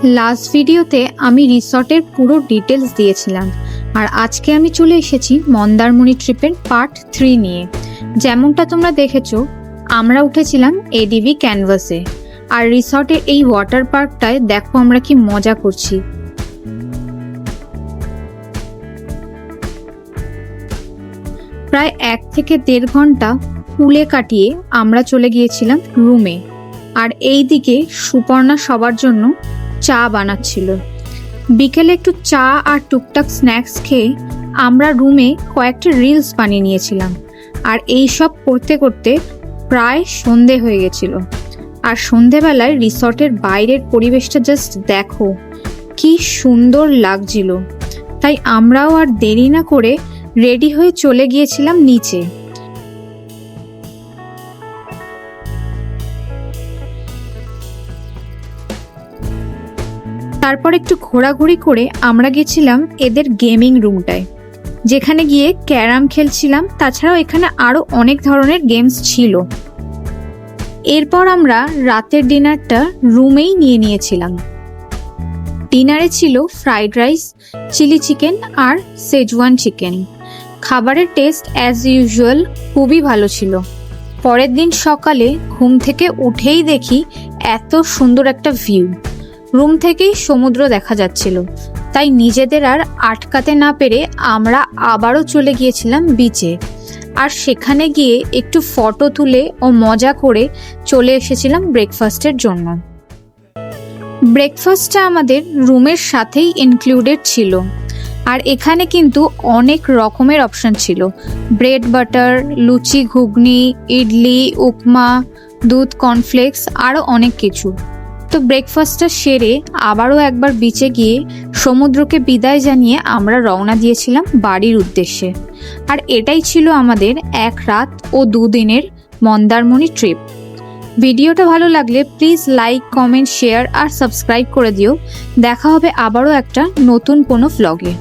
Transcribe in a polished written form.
Last ভিডিওতে আমি রিসর্টের পুরো ডিটেলস দিয়েছিলাম, আর আজকে আমি চলে এসেছি মন্দারমণি ট্রিপের পার্ট 3 নিয়ে। যেমনটা তোমরা দেখেছো, আমরা উঠেছিলাম এডিভি ক্যানভাসে, আর রিসর্টের এই ওয়াটার পার্কটায় দেখো আমরা কি মজা করছি। প্রায় 1 থেকে 1.5 ঘন্টা পুলে কাটিয়ে আমরা চলে গিয়েছিলাম রুমে, আর এই দিকে সুপর্ণা সবার জন্য চা বানাচ্ছিল। বিকেলে একটু চা আর টুকটাক স্ন্যাক্স খেয়ে আমরা রুমে কয়েকটা রিলস বানিয়ে নিয়েছিলাম, আর এই সব করতে করতে প্রায় সন্ধে হয়ে গেছিল। আর সন্ধেবেলায় রিসর্টের বাইরের পরিবেশটা জাস্ট দেখো কি সুন্দর লাগছিল। তাই আমরাও আর দেরি না করে রেডি হয়ে চলে গিয়েছিলাম নিচে। তারপর একটু ঘোরাঘুরি করে আমরা গেছিলাম এদের গেমিং রুমটায়, যেখানে গিয়ে ক্যারাম খেলছিলাম। তাছাড়াও এখানে আরো অনেক ধরনের গেমস ছিল। এরপর আমরা রাতের ডিনারটা রুমেই নিয়ে নিয়েছিলাম। ডিনারে ছিল ফ্রাইড রাইস, চিলি চিকেন আর সেজওয়ান চিকেন। খাবারের টেস্ট অ্যাজ ইউজুয়াল খুবই ভালো ছিল। পরের দিন সকালে ঘুম থেকে উঠেই দেখি এত সুন্দর একটা ভিউ, রুম থেকেই সমুদ্র দেখা যাচ্ছিল। তাই নিজেদের আর আটকাতে না পেরে আমরা আবারও চলে গিয়েছিলাম বিচে, আর সেখানে গিয়ে একটু ফটো তুলে ও মজা করে চলে এসেছিলাম ব্রেকফাস্টের জন্য। ব্রেকফাস্টটা আমাদের রুমের সাথেই ইনক্লুডেড ছিল, আর এখানে কিন্তু অনেক রকমের অপশন ছিল। ব্রেড বাটার, লুচি, ঘুগনি, ইডলি, উপমা, দুধ, কর্নফ্লেক্স, আরও অনেক কিছু। তো ব্রেকফাস্টটা সেরে আবারও একবার বিচে গিয়ে সমুদ্রকে বিদায় জানিয়ে আমরা রওনা দিয়েছিলাম বাড়ির উদ্দেশ্যে। আর এটাই ছিল আমাদের 1 রাত ও 2 দিনের মন্দারমণি ট্রিপ। ভিডিওটা ভালো লাগলে প্লিজ লাইক, কমেন্ট, শেয়ার আর সাবস্ক্রাইব করে দিও। দেখা হবে আবারও একটা নতুন কোনো ভ্লগে।